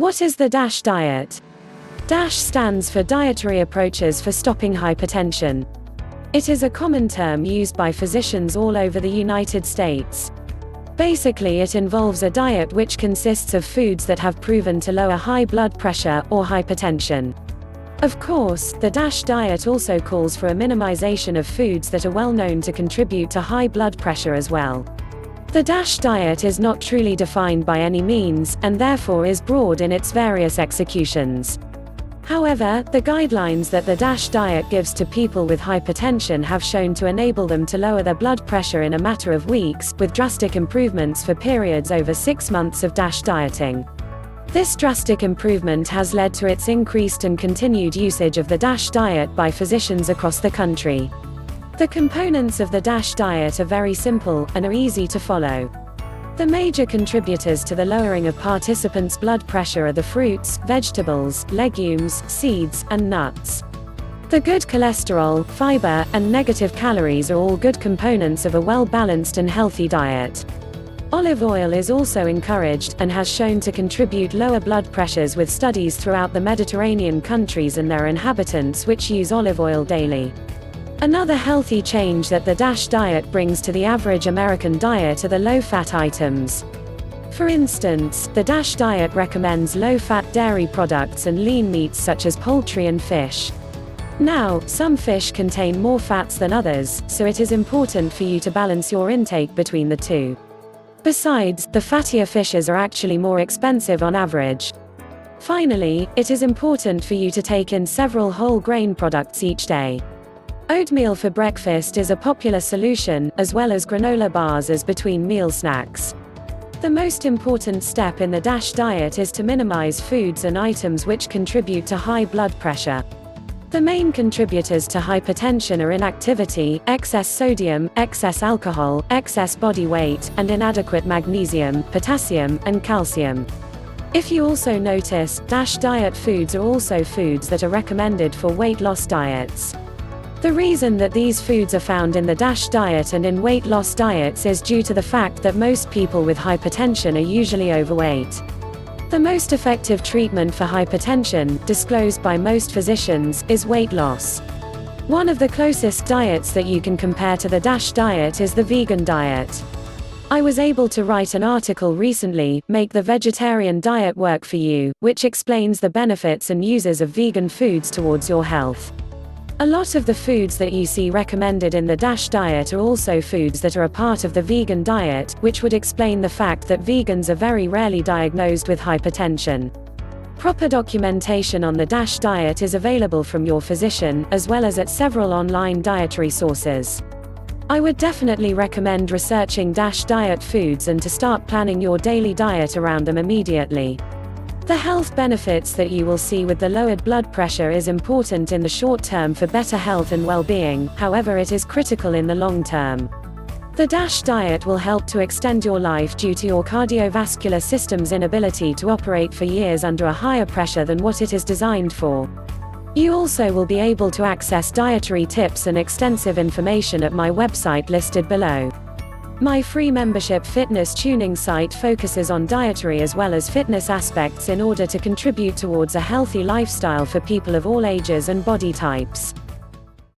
What is the DASH diet? DASH stands for Dietary Approaches for Stopping Hypertension. It is a common term used by physicians all over the United States. Basically, it involves a diet which consists of foods that have proven to lower high blood pressure or hypertension. Of course, the DASH diet also calls for a minimization of foods that are well known to contribute to high blood pressure as well. The DASH diet is not truly defined by any means, and therefore is broad in its various executions. However, the guidelines that the DASH diet gives to people with hypertension have shown to enable them to lower their blood pressure in a matter of weeks, with drastic improvements for periods over 6 months of DASH dieting. This drastic improvement has led to its increased and continued usage of the DASH diet by physicians across the country. The components of the DASH diet are very simple, and are easy to follow. The major contributors to the lowering of participants' blood pressure are the fruits, vegetables, legumes, seeds, and nuts. The good cholesterol, fiber, and negative calories are all good components of a well-balanced and healthy diet. Olive oil is also encouraged, and has shown to contribute lower blood pressures with studies throughout the Mediterranean countries and their inhabitants which use olive oil daily. Another healthy change that the DASH diet brings to the average American diet are the low-fat items. For instance, the DASH diet recommends low-fat dairy products and lean meats such as poultry and fish. Now, some fish contain more fats than others, so it is important for you to balance your intake between the two. Besides, the fattier fishes are actually more expensive on average. Finally, it is important for you to take in several whole grain products each day. Oatmeal for breakfast is a popular solution, as well as granola bars as between meal snacks. The most important step in the DASH diet is to minimize foods and items which contribute to high blood pressure. The main contributors to hypertension are inactivity, excess sodium, excess alcohol, excess body weight, and inadequate magnesium, potassium, and calcium. If you also notice, DASH diet foods are also foods that are recommended for weight loss diets. The reason that these foods are found in the DASH diet and in weight loss diets is due to the fact that most people with hypertension are usually overweight. The most effective treatment for hypertension, disclosed by most physicians, is weight loss. One of the closest diets that you can compare to the DASH diet is the vegan diet. I was able to write an article recently, Make the Vegetarian Diet Work for You, which explains the benefits and uses of vegan foods towards your health. A lot of the foods that you see recommended in the DASH diet are also foods that are a part of the vegan diet, which would explain the fact that vegans are very rarely diagnosed with hypertension. Proper documentation on the DASH diet is available from your physician, as well as at several online dietary sources. I would definitely recommend researching DASH diet foods and to start planning your daily diet around them immediately. The health benefits that you will see with the lowered blood pressure is important in the short term for better health and well-being, however it is critical in the long term. The DASH diet will help to extend your life due to your cardiovascular system's inability to operate for years under a higher pressure than what it is designed for. You also will be able to access dietary tips and extensive information at my website listed below. My free membership fitness tuning site focuses on dietary as well as fitness aspects in order to contribute towards a healthy lifestyle for people of all ages and body types.